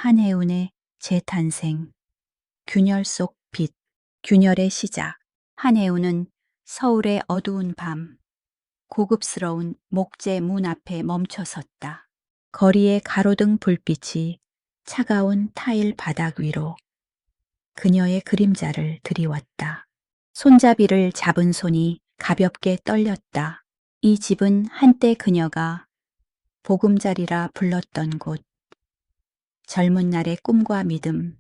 한혜운의 재탄생, 균열 속 빛, 균열의 시작. 한혜운은 서울의 어두운 밤, 고급스러운 목재 문 앞에 멈춰 섰다. 거리의 가로등 불빛이 차가운 타일 바닥 위로 그녀의 그림자를 드리웠다. 손잡이를 잡은 손이 가볍게 떨렸다. 이 집은 한때 그녀가 보금자리라 불렀던 곳, 젊은 날의 꿈과 믿음,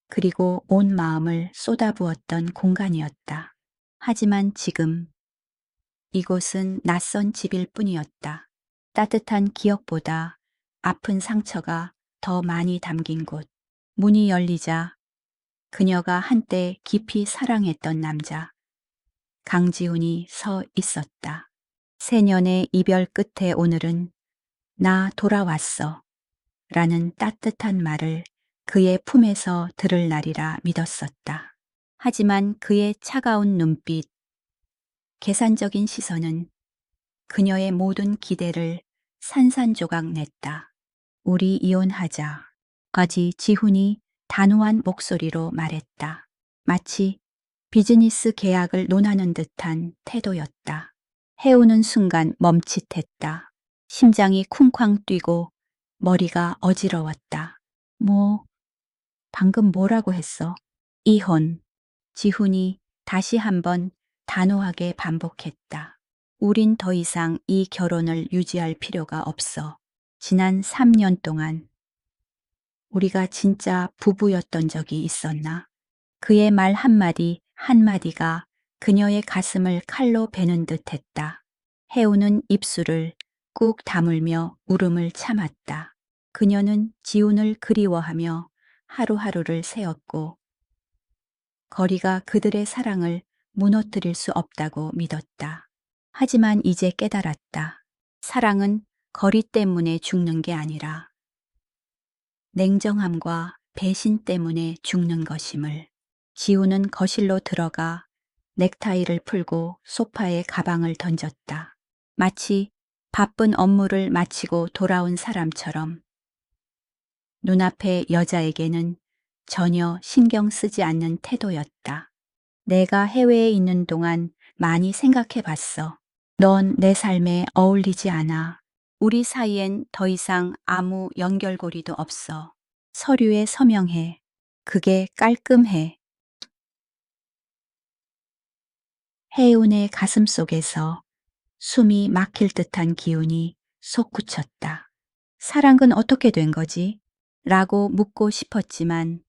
그리고 온 마음을 쏟아부었던 공간이었다. 하지만 지금 이곳은 낯선 집일 뿐이었다. 따뜻한 기억보다 아픈 상처가 더 많이 담긴 곳. 문이 열리자 그녀가 한때 깊이 사랑했던 남자 강지훈이 서 있었다. 세 년의 이별 끝에 오늘은 나 돌아왔어 라는 따뜻한 말을 그의 품에서 들을 날이라 믿었었다. 하지만 그의 차가운 눈빛, 계산적인 시선은 그녀의 모든 기대를 산산조각 냈다. 우리 이혼하자. 까지 지훈이 단호한 목소리로 말했다. 마치 비즈니스 계약을 논하는 듯한 태도였다. 해오는 순간 멈칫했다. 심장이 쿵쾅 뛰고 머리가 어지러웠다. 방금 뭐라고 했어? 이혼. 지훈이 다시 한번 단호하게 반복했다. 우린 더 이상 이 결혼을 유지할 필요가 없어. 지난 3년 동안 우리가 진짜 부부였던 적이 있었나? 그의 말 한마디 한마디가 그녀의 가슴을 칼로 베는 듯 했다. 해오는 입술을 꾹 다물며 울음을 참았다. 그녀는 지훈을 그리워하며 하루하루를 세웠고 거리가 그들의 사랑을 무너뜨릴 수 없다고 믿었다. 하지만 이제 깨달았다. 사랑은 거리 때문에 죽는 게 아니라 냉정함과 배신 때문에 죽는 것임을. 지훈은 거실로 들어가 넥타이를 풀고 소파에 가방을 던졌다. 마치 바쁜 업무를 마치고 돌아온 사람처럼. 눈앞의 여자에게는 전혀 신경 쓰지 않는 태도였다. 내가 해외에 있는 동안 많이 생각해 봤어. 넌 내 삶에 어울리지 않아. 우리 사이엔 더 이상 아무 연결고리도 없어. 서류에 서명해. 그게 깔끔해. 해운의 가슴 속에서 숨이 막힐 듯한 기운이 솟구쳤다. 사랑은 어떻게 된 거지? 라고 묻고 싶었지만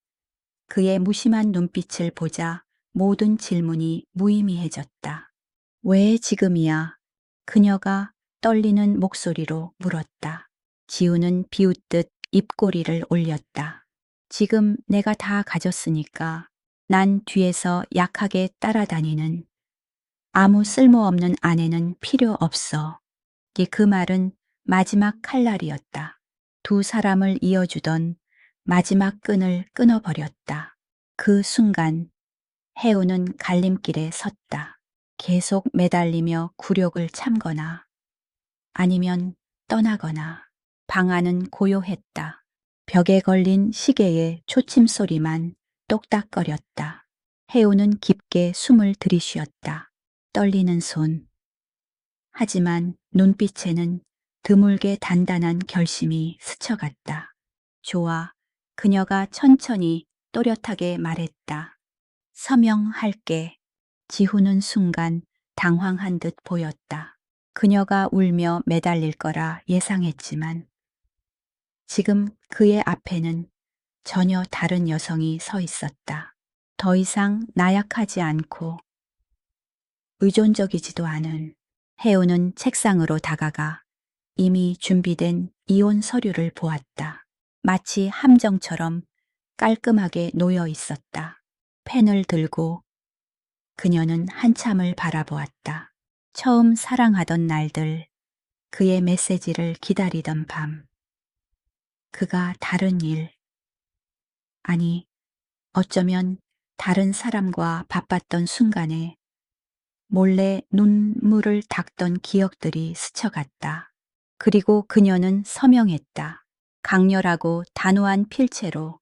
그의 무심한 눈빛을 보자 모든 질문이 무의미해졌다. 왜 지금이야? 그녀가 떨리는 목소리로 물었다. 지우는 비웃듯 입꼬리를 올렸다. 지금 내가 다 가졌으니까 난 뒤에서 약하게 따라다니는 아무 쓸모없는 아내는 필요 없어. 그 말은 마지막 칼날이었다. 두 사람을 이어주던 마지막 끈을 끊어버렸다. 그 순간 해우는 갈림길에 섰다. 계속 매달리며 굴욕을 참거나 아니면 떠나거나. 방 안은 고요했다. 벽에 걸린 시계의 초침 소리만 똑딱거렸다. 해우는 깊게 숨을 들이쉬었다. 떨리는 손. 하지만 눈빛에는 드물게 단단한 결심이 스쳐갔다. 좋아. 그녀가 천천히 또렷하게 말했다. 서명할게. 지훈은 순간 당황한 듯 보였다. 그녀가 울며 매달릴 거라 예상했지만 지금 그의 앞에는 전혀 다른 여성이 서 있었다. 더 이상 나약하지 않고 의존적이지도 않은. 해우는 책상으로 다가가 이미 준비된 이혼 서류를 보았다. 마치 함정처럼 깔끔하게 놓여 있었다. 펜을 들고 그녀는 한참을 바라보았다. 처음 사랑하던 날들, 그의 메시지를 기다리던 밤, 그가 다른 일, 아니 어쩌면 다른 사람과 바빴던 순간에 몰래 눈물을 닦던 기억들이 스쳐갔다. 그리고 그녀는 서명했다. 강렬하고 단호한 필체로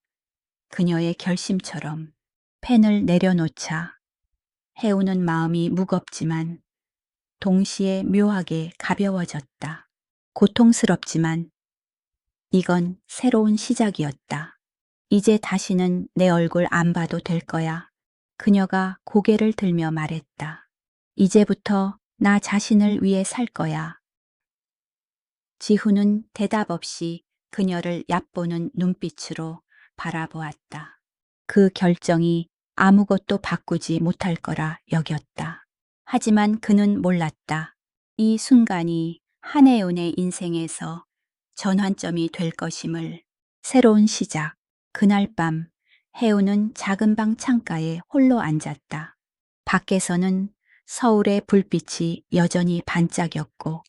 그녀의 결심처럼 펜을 내려놓자 해우는 마음이 무겁지만 동시에 묘하게 가벼워졌다. 고통스럽지만 이건 새로운 시작이었다. 이제 다시는 내 얼굴 안 봐도 될 거야. 그녀가 고개를 들며 말했다. 이제부터 나 자신을 위해 살 거야. 지훈은 대답 없이 그녀를 얕보는 눈빛으로 바라보았다. 그 결정이 아무것도 바꾸지 못할 거라 여겼다. 하지만 그는 몰랐다. 이 순간이 한혜은의 인생에서 전환점이 될 것임을. 새로운 시작. 그날 밤 혜은은 작은 방 창가에 홀로 앉았다. 밖에서는 서울의 불빛이 여전히 반짝였고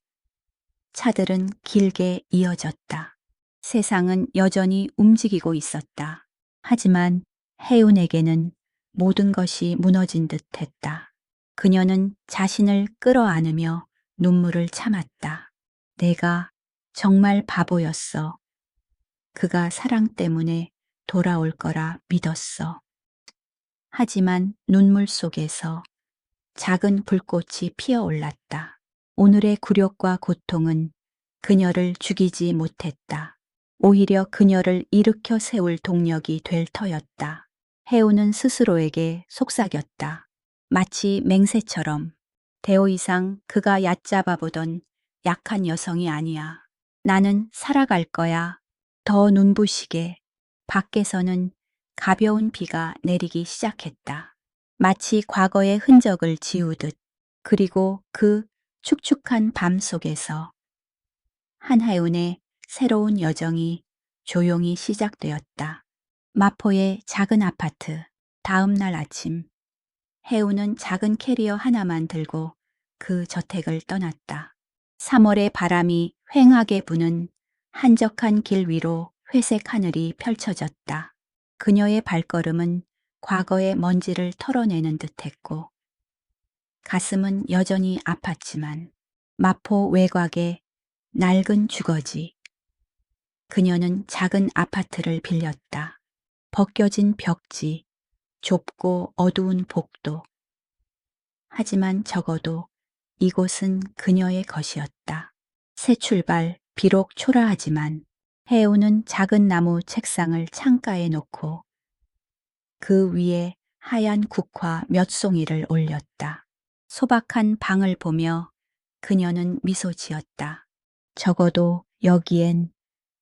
차들은 길게 이어졌다. 세상은 여전히 움직이고 있었다. 하지만 혜운에게는 모든 것이 무너진 듯 했다. 그녀는 자신을 끌어안으며 눈물을 참았다. 내가 정말 바보였어. 그가 사랑 때문에 돌아올 거라 믿었어. 하지만 눈물 속에서 작은 불꽃이 피어올랐다. 오늘의 굴욕과 고통은 그녀를 죽이지 못했다. 오히려 그녀를 일으켜 세울 동력이 될 터였다. 해오는 스스로에게 속삭였다. 마치 맹세처럼 대호 이상 그가 얕잡아 보던 약한 여성이 아니야. 나는 살아갈 거야. 더 눈부시게. 밖에서는 가벼운 비가 내리기 시작했다. 마치 과거의 흔적을 지우듯. 그리고 그 축축한 밤 속에서 한하윤의 새로운 여정이 조용히 시작되었다. 마포의 작은 아파트. 다음 날 아침 해우는 작은 캐리어 하나만 들고 그 저택을 떠났다. 3월의 바람이 휑하게 부는 한적한 길 위로 회색 하늘이 펼쳐졌다. 그녀의 발걸음은 과거의 먼지를 털어내는 듯했고 가슴은 여전히 아팠지만 마포 외곽의 낡은 주거지. 그녀는 작은 아파트를 빌렸다. 벗겨진 벽지, 좁고 어두운 복도. 하지만 적어도 이곳은 그녀의 것이었다. 새 출발, 비록 초라하지만 해오는 작은 나무 책상을 창가에 놓고 그 위에 하얀 국화 몇 송이를 올렸다. 소박한 방을 보며 그녀는 미소 지었다. 적어도 여기엔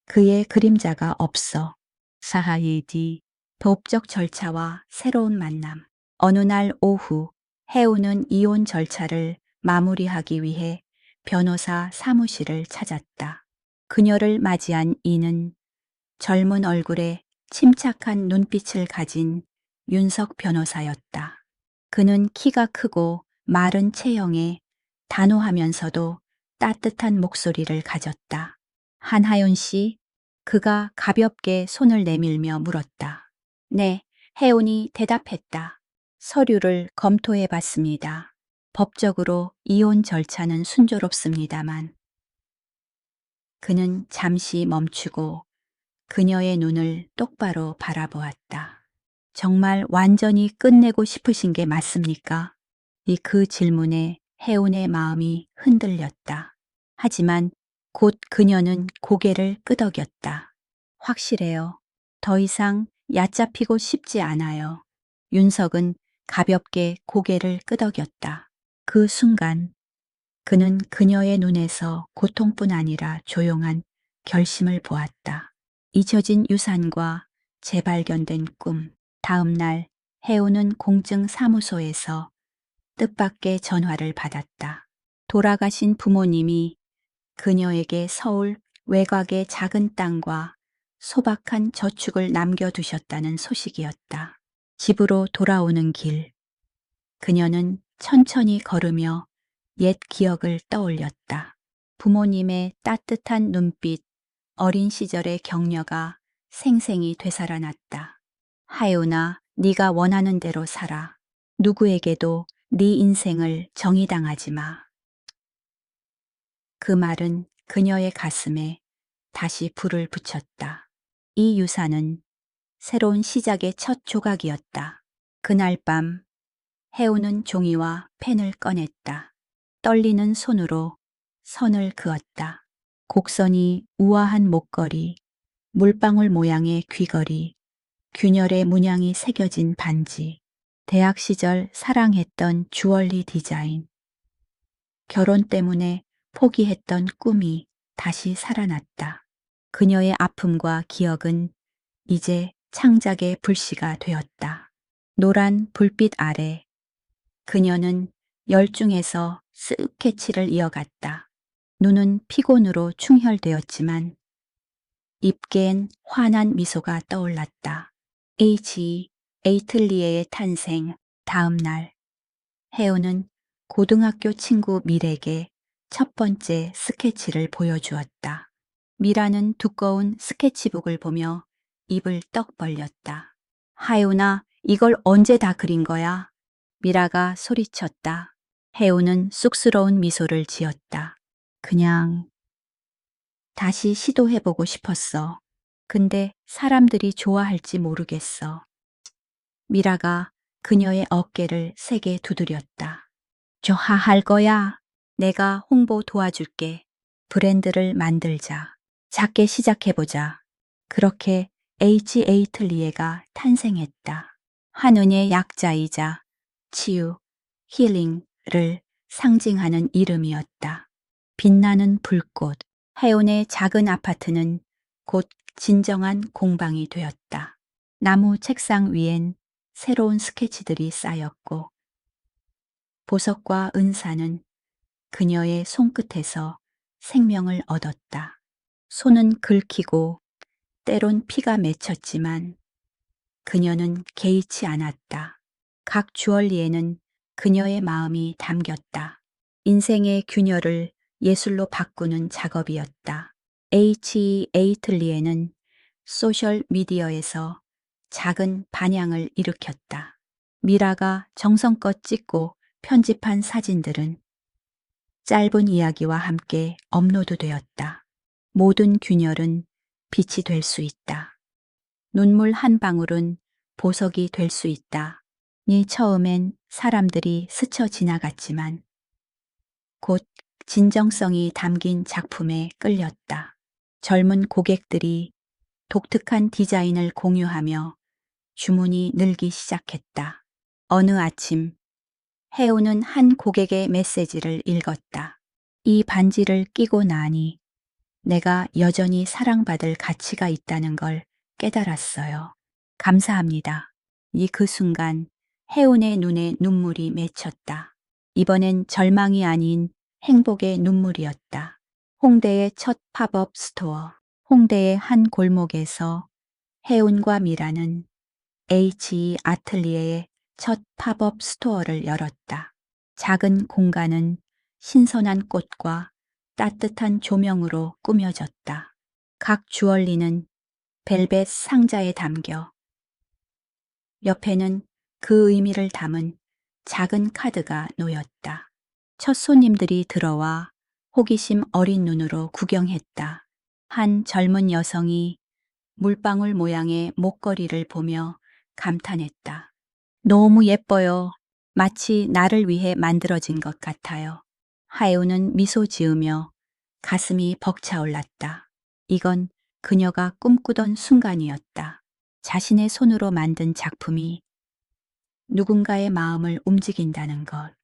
그의 그림자가 없어. 사하이디, 법적 절차와 새로운 만남. 어느 날 오후 해우는 이혼 절차를 마무리하기 위해 변호사 사무실을 찾았다. 그녀를 맞이한 이는 젊은 얼굴에 침착한 눈빛을 가진 윤석 변호사였다. 그는 키가 크고 마른 체형에 단호하면서도 따뜻한 목소리를 가졌다. 한하윤 씨, 그가 가볍게 손을 내밀며 물었다. 네, 혜운이 대답했다. 서류를 검토해 봤습니다. 법적으로 이혼 절차는 순조롭습니다만. 그는 잠시 멈추고 그녀의 눈을 똑바로 바라보았다. 정말 완전히 끝내고 싶으신 게 맞습니까? 그 질문에 혜운의 마음이 흔들렸다. 하지만 곧 그녀는 고개를 끄덕였다. 확실해요. 더 이상 얕잡히고 싶지 않아요. 윤석은 가볍게 고개를 끄덕였다. 그 순간 그는 그녀의 눈에서 고통뿐 아니라 조용한 결심을 보았다. 잊혀진 유산과 재발견된 꿈. 다음 날 해오는 공증사무소에서 뜻밖의 전화를 받았다. 돌아가신 부모님이 그녀에게 서울 외곽의 작은 땅과 소박한 저축을 남겨두셨다는 소식이었다. 집으로 돌아오는 길. 그녀는 천천히 걸으며 옛 기억을 떠올렸다. 부모님의 따뜻한 눈빛, 어린 시절의 격려가 생생히 되살아났다. 하윤아, 네가 원하는 대로 살아. 누구에게도 네 인생을 정의당하지 마. 그 말은 그녀의 가슴에 다시 불을 붙였다. 이 유산은 새로운 시작의 첫 조각이었다. 그날 밤 해우는 종이와 펜을 꺼냈다. 떨리는 손으로 선을 그었다. 곡선이 우아한 목걸이, 물방울 모양의 귀걸이, 균열의 문양이 새겨진 반지, 대학 시절 사랑했던 주얼리 디자인, 결혼 때문에 포기했던 꿈이 다시 살아났다. 그녀의 아픔과 기억은 이제 창작의 불씨가 되었다. 노란 불빛 아래 그녀는 열중해서 스케치를 이어갔다. 눈은 피곤으로 충혈되었지만 입계엔 환한 미소가 떠올랐다. H. 에이틀리에의 탄생 다음 날 해오는 고등학교 친구 밀에게 첫 번째 스케치를 보여주었다. 미라는 두꺼운 스케치북을 보며 입을 떡 벌렸다. 하윤아, 이걸 언제 다 그린 거야? 미라가 소리쳤다. 해오는 쑥스러운 미소를 지었다. 그냥 다시 시도해보고 싶었어. 근데 사람들이 좋아할지 모르겠어. 미라가 그녀의 어깨를 세게 두드렸다. 좋아할 거야. 내가 홍보 도와줄게. 브랜드를 만들자. 작게 시작해보자. 그렇게 H. 에이틀리에가 탄생했다. 한은의 약자이자 치유, 힐링을 상징하는 이름이었다. 빛나는 불꽃, 해온의 작은 아파트는 곧 진정한 공방이 되었다. 나무 책상 위엔 새로운 스케치들이 쌓였고 보석과 은사는 그녀의 손끝에서 생명을 얻었다. 손은 긁히고 때론 피가 맺혔지만 그녀는 개의치 않았다. 각 주얼리에는 그녀의 마음이 담겼다. 인생의 균열을 예술로 바꾸는 작업이었다. H. 에이틀리에는 소셜 미디어에서 작은 반향을 일으켰다. 미라가 정성껏 찍고 편집한 사진들은 짧은 이야기와 함께 업로드되었다. 모든 균열은 빛이 될 수 있다. 눈물 한 방울은 보석이 될 수 있다. 이 처음엔 사람들이 스쳐 지나갔지만 곧 진정성이 담긴 작품에 끌렸다. 젊은 고객들이 독특한 디자인을 공유하며 주문이 늘기 시작했다. 어느 아침 해오는 한 고객의 메시지를 읽었다. 이 반지를 끼고 나니 내가 여전히 사랑받을 가치가 있다는 걸 깨달았어요. 감사합니다. 이 그 순간 해운의 눈에 눈물이 맺혔다. 이번엔 절망이 아닌 행복의 눈물이었다. 홍대의 첫 팝업 스토어. 홍대의 한 골목에서 해운과 미라는 H. 아틀리에의 첫 팝업 스토어를 열었다. 작은 공간은 신선한 꽃과 따뜻한 조명으로 꾸며졌다. 각 주얼리는 벨벳 상자에 담겨 옆에는 그 의미를 담은 작은 카드가 놓였다. 첫 손님들이 들어와 호기심 어린 눈으로 구경했다. 한 젊은 여성이 물방울 모양의 목걸이를 보며 감탄했다. 너무 예뻐요. 마치 나를 위해 만들어진 것 같아요. 하에오는 미소 지으며 가슴이 벅차올랐다. 이건 그녀가 꿈꾸던 순간이었다. 자신의 손으로 만든 작품이 누군가의 마음을 움직인다는 것.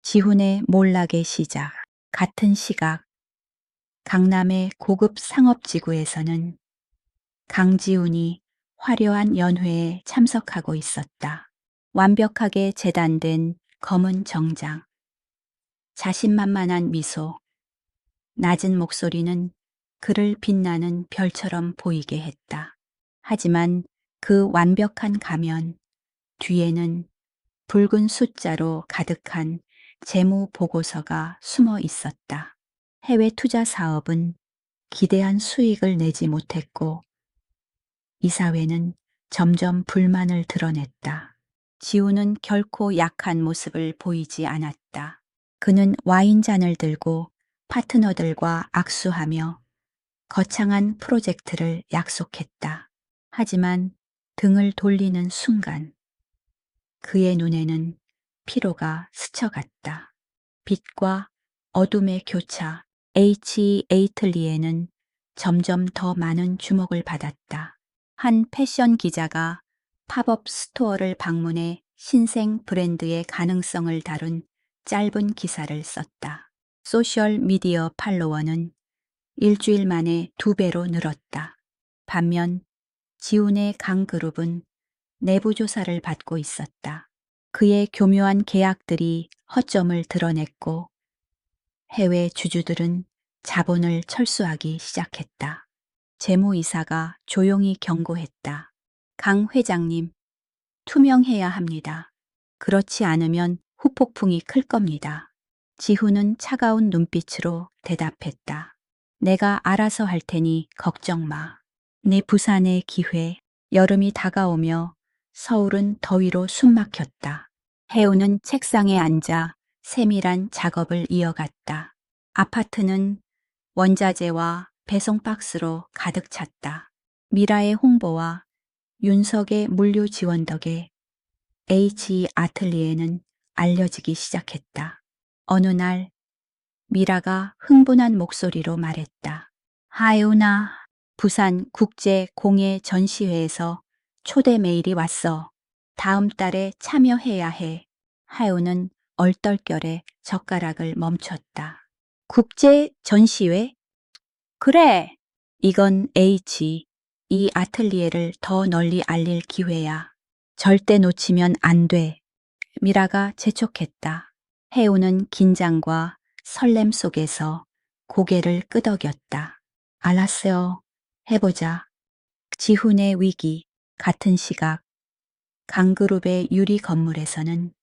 지훈의 몰락의 시작. 같은 시각. 강남의 고급 상업지구에서는 강지훈이 화려한 연회에 참석하고 있었다. 완벽하게 재단된 검은 정장, 자신만만한 미소, 낮은 목소리는 그를 빛나는 별처럼 보이게 했다. 하지만 그 완벽한 가면 뒤에는 붉은 숫자로 가득한 재무 보고서가 숨어 있었다. 해외 투자 사업은 기대한 수익을 내지 못했고 이사회는 점점 불만을 드러냈다. 지우는 결코 약한 모습을 보이지 않았다. 그는 와인잔을 들고 파트너들과 악수하며 거창한 프로젝트를 약속했다. 하지만 등을 돌리는 순간 그의 눈에는 피로가 스쳐갔다. 빛과 어둠의 교차, H. 에이틀리에는 점점 더 많은 주목을 받았다. 한 패션 기자가 팝업 스토어를 방문해 신생 브랜드의 가능성을 다룬 짧은 기사를 썼다. 소셜 미디어 팔로워는 일주일 만에 2배로 늘었다. 반면 지훈의 강 그룹은 내부 조사를 받고 있었다. 그의 교묘한 계약들이 허점을 드러냈고 해외 주주들은 자본을 철수하기 시작했다. 재무이사가 조용히 경고했다. 강 회장님, 투명해야 합니다. 그렇지 않으면 후폭풍이 클 겁니다. 지훈은 차가운 눈빛으로 대답했다. 내가 알아서 할 테니 걱정 마. 내 부산의 기회, 여름이 다가오며 서울은 더위로 숨막혔다. 해우는 책상에 앉아 세밀한 작업을 이어갔다. 아파트는 원자재와 배송 박스로 가득 찼다. 미라의 홍보와 윤석의 물류 지원 덕에 H 아틀리에는 알려지기 시작했다. 어느 날 미라가 흥분한 목소리로 말했다. 하윤아, 부산 국제 공예 전시회에서 초대 메일이 왔어. 다음 달에 참여해야 해. 하윤은 얼떨결에 젓가락을 멈췄다. 국제 전시회? 그래. 이건 H, 이 아틀리에를 더 널리 알릴 기회야. 절대 놓치면 안 돼. 미라가 재촉했다. 해우는 긴장과 설렘 속에서 고개를 끄덕였다. 알았어요. 해보자. 지훈의 위기, 같은 시각, 강그룹의 유리 건물에서는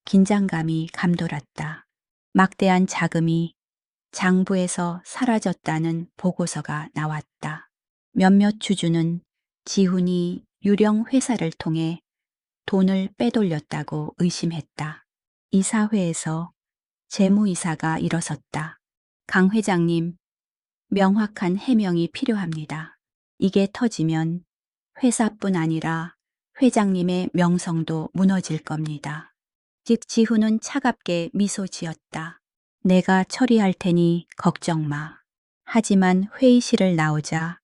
긴장감이 감돌았다. 막대한 자금이 장부에서 사라졌다는 보고서가 나왔다. 몇몇 주주는 지훈이 유령 회사를 통해 돈을 빼돌렸다고 의심했다. 이사회에서 재무이사가 일어섰다. 강 회장님, 명확한 해명이 필요합니다. 이게 터지면 회사뿐 아니라 회장님의 명성도 무너질 겁니다. 지훈은 차갑게 미소 지었다. 내가 처리할 테니 걱정 마. 하지만 회의실을 나오자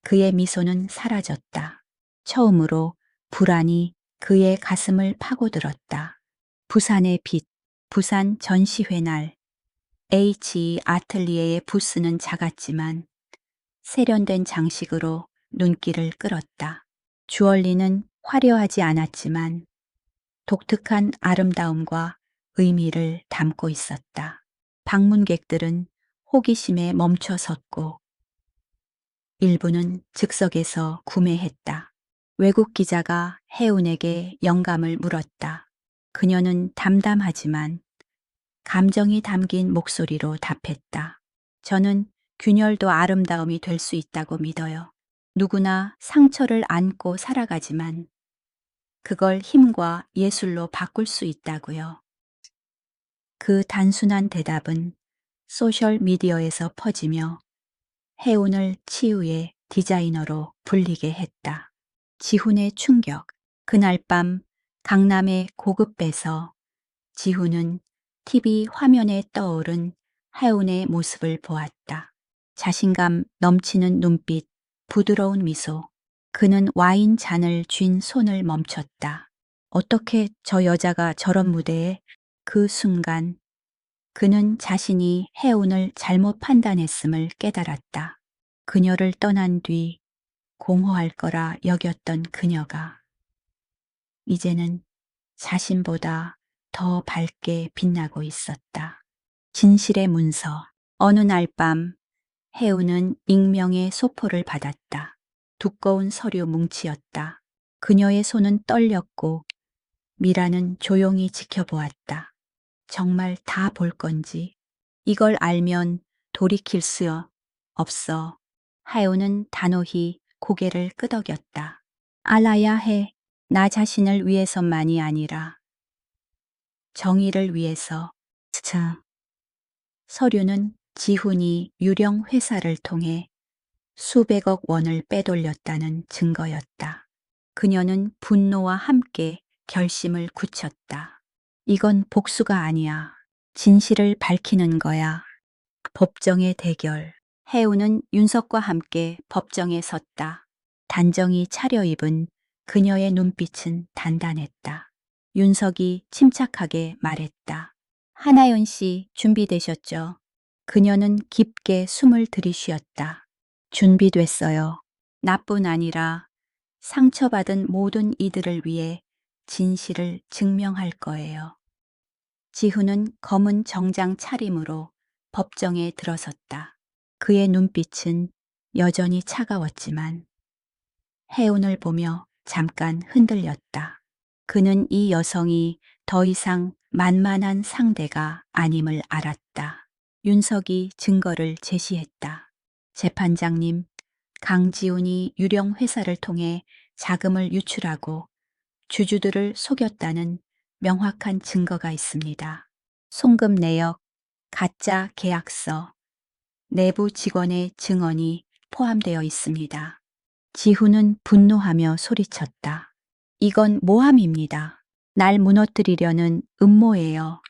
그의 미소는 사라졌다. 처음으로 불안이 그의 가슴을 파고들었다. 부산의 빛, 부산 전시회 날, H 아틀리에의 부스는 작았지만 세련된 장식으로 눈길을 끌었다. 주얼리는 화려하지 않았지만 독특한 아름다움과 의미를 담고 있었다. 방문객들은 호기심에 멈춰 섰고 일부는 즉석에서 구매했다. 외국 기자가 해운에게 영감을 물었다. 그녀는 담담하지만 감정이 담긴 목소리로 답했다. 저는 균열도 아름다움이 될 수 있다고 믿어요. 누구나 상처를 안고 살아가지만 그걸 힘과 예술로 바꿀 수 있다고요. 그 단순한 대답은 소셜 미디어에서 퍼지며 해운을 치유의 디자이너로 불리게 했다. 지훈의 충격. 그날 밤 강남의 고급배서 지훈은 TV 화면에 떠오른 해운의 모습을 보았다. 자신감 넘치는 눈빛, 부드러운 미소. 그는 와인 잔을 쥔 손을 멈췄다. 어떻게 저 여자가 저런 무대에? 그 순간 그는 자신이 해운을 잘못 판단했음을 깨달았다. 그녀를 떠난 뒤 공허할 거라 여겼던 그녀가 이제는 자신보다 더 밝게 빛나고 있었다. 진실의 문서. 어느 날 밤 해운은 익명의 소포를 받았다. 두꺼운 서류 뭉치였다. 그녀의 손은 떨렸고 미라는 조용히 지켜보았다. 정말 다 볼 건지. 이걸 알면 돌이킬 수 없어. 하요는 단호히 고개를 끄덕였다. 알아야 해. 나 자신을 위해서만이 아니라 정의를 위해서. 차. 서류는 지훈이 유령 회사를 통해 수백억 원을 빼돌렸다는 증거였다. 그녀는 분노와 함께 결심을 굳혔다. 이건 복수가 아니야. 진실을 밝히는 거야. 법정의 대결. 해우는 윤석과 함께 법정에 섰다. 단정히 차려입은 그녀의 눈빛은 단단했다. 윤석이 침착하게 말했다. 하나연 씨 준비되셨죠? 그녀는 깊게 숨을 들이쉬었다. 준비됐어요. 나뿐 아니라 상처받은 모든 이들을 위해 진실을 증명할 거예요. 지훈은 검은 정장 차림으로 법정에 들어섰다. 그의 눈빛은 여전히 차가웠지만 해운을 보며 잠깐 흔들렸다. 그는 이 여성이 더 이상 만만한 상대가 아님을 알았다. 윤석이 증거를 제시했다. 재판장님, 강지훈이 유령 회사를 통해 자금을 유출하고 주주들을 속였다는 명확한 증거가 있습니다. 송금 내역, 가짜 계약서, 내부 직원의 증언이 포함되어 있습니다. 지훈은 분노하며 소리쳤다. 이건 모함입니다. 날 무너뜨리려는 음모예요.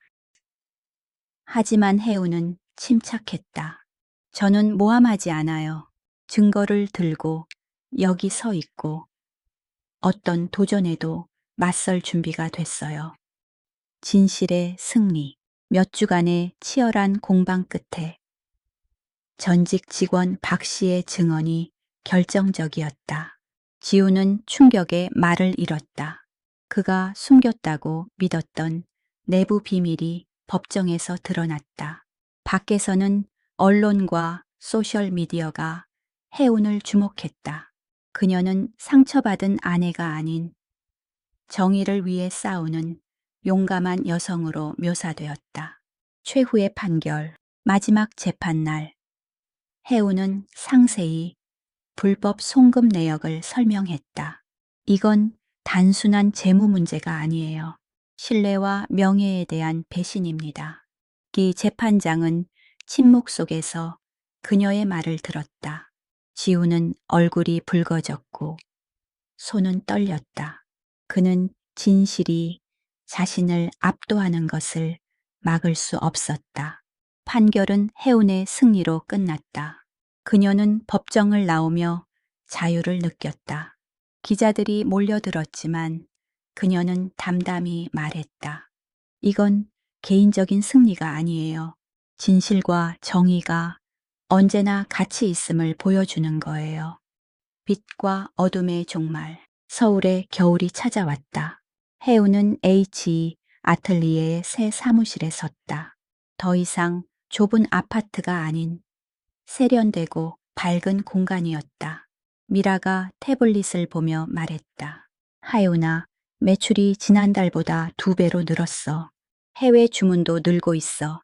하지만 해우는 침착했다. 저는 모함하지 않아요. 증거를 들고 여기 서 있고 어떤 도전에도 맞설 준비가 됐어요. 진실의 승리. 몇 주간의 치열한 공방 끝에 전직 직원 박 씨의 증언이 결정적이었다. 지우는 충격에 말을 잃었다. 그가 숨겼다고 믿었던 내부 비밀이 법정에서 드러났다. 밖에서는 언론과 소셜미디어가 해운을 주목했다. 그녀는 상처받은 아내가 아닌 정의를 위해 싸우는 용감한 여성으로 묘사되었다. 최후의 판결, 마지막 재판날. 해운은 상세히 불법 송금 내역을 설명했다. 이건 단순한 재무 문제가 아니에요. 신뢰와 명예에 대한 배신입니다. 이 재판장은 침묵 속에서 그녀의 말을 들었다. 지우는 얼굴이 붉어졌고 손은 떨렸다. 그는 진실이 자신을 압도하는 것을 막을 수 없었다. 판결은 해운의 승리로 끝났다. 그녀는 법정을 나오며 자유를 느꼈다. 기자들이 몰려들었지만 그녀는 담담히 말했다. 이건 개인적인 승리가 아니에요. 진실과 정의가 언제나 같이 있음을 보여주는 거예요. 빛과 어둠의 종말. 서울의 겨울이 찾아왔다. 해우는 H 아틀리에의 새 사무실에 섰다. 더 이상 좁은 아파트가 아닌 세련되고 밝은 공간이었다. 미라가 태블릿을 보며 말했다. 하윤아, 매출이 지난달보다 2배로 늘었어. 해외 주문도 늘고 있어.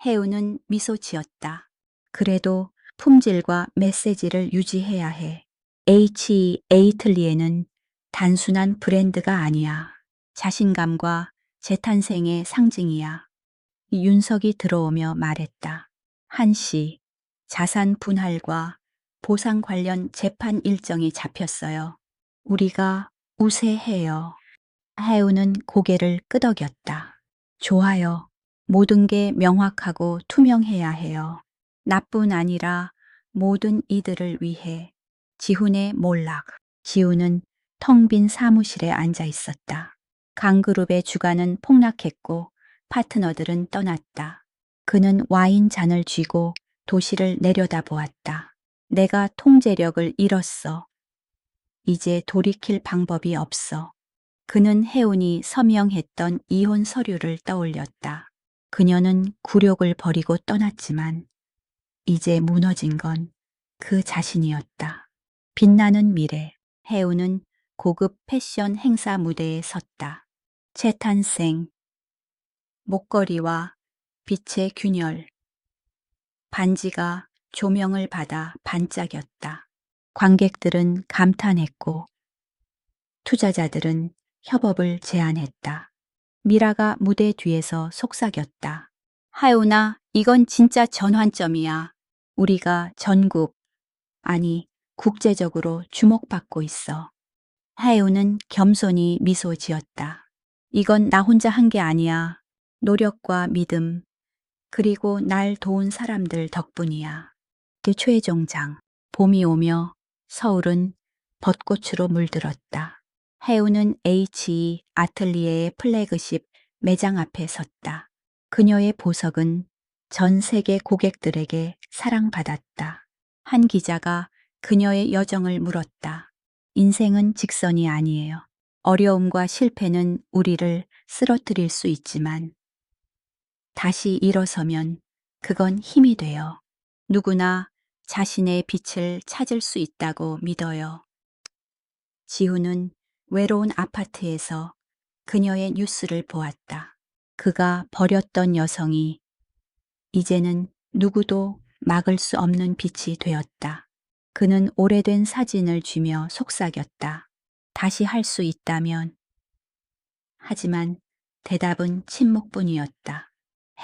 해우는 미소 지었다. 그래도 품질과 메시지를 유지해야 해. H 에이틀리에는 단순한 브랜드가 아니야. 자신감과 재탄생의 상징이야. 윤석이 들어오며 말했다. 한씨, 자산 분할과 보상 관련 재판 일정이 잡혔어요. 우리가 우세해요. 해우는 고개를 끄덕였다. 좋아요. 모든 게 명확하고 투명해야 해요. 나뿐 아니라 모든 이들을 위해. 지훈의 몰락. 지훈은 텅 빈 사무실에 앉아 있었다. 강그룹의 주가는 폭락했고 파트너들은 떠났다. 그는 와인 잔을 쥐고 도시를 내려다보았다. 내가 통제력을 잃었어. 이제 돌이킬 방법이 없어. 그는 해운이 서명했던 이혼 서류를 떠올렸다. 그녀는 굴욕을 버리고 떠났지만 이제 무너진 건 그 자신이었다. 빛나는 미래. 해운은 고급 패션 행사 무대에 섰다. 재탄생. 목걸이와 빛의 균열. 반지가 조명을 받아 반짝였다. 관객들은 감탄했고 투자자들은 협업을 제안했다. 미라가 무대 뒤에서 속삭였다. 하윤아, 이건 진짜 전환점이야. 우리가 전국 아니, 국제적으로 주목받고 있어. 하혜우는 겸손히 미소 지었다. 이건 나 혼자 한 게 아니야. 노력과 믿음, 그리고 날 도운 사람들 덕분이야. 최종장. 봄이 오며 서울은 벚꽃으로 물들었다. 해우는 HE 아틀리에의 플래그십 매장 앞에 섰다. 그녀의 보석은 전 세계 고객들에게 사랑받았다. 한 기자가 그녀의 여정을 물었다. 인생은 직선이 아니에요. 어려움과 실패는 우리를 쓰러뜨릴 수 있지만 다시 일어서면 그건 힘이 돼요. 누구나 자신의 빛을 찾을 수 있다고 믿어요. 지우는 외로운 아파트에서 그녀의 뉴스를 보았다. 그가 버렸던 여성이 이제는 누구도 막을 수 없는 빛이 되었다. 그는 오래된 사진을 쥐며 속삭였다. 다시 할 수 있다면. 하지만 대답은 침묵뿐이었다.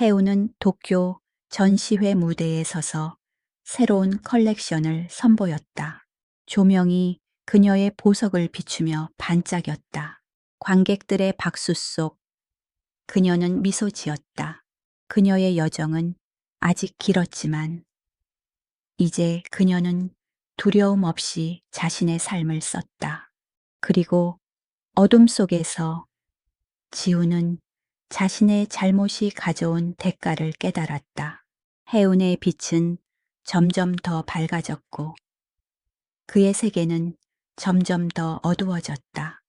해우는 도쿄 전시회 무대에 서서 새로운 컬렉션을 선보였다. 조명이 그녀의 보석을 비추며 반짝였다. 관객들의 박수 속 그녀는 미소 지었다. 그녀의 여정은 아직 길었지만 이제 그녀는 두려움 없이 자신의 삶을 썼다. 그리고 어둠 속에서 지우는 자신의 잘못이 가져온 대가를 깨달았다. 해운의 빛은 점점 더 밝아졌고 그의 세계는 점점 더 어두워졌다.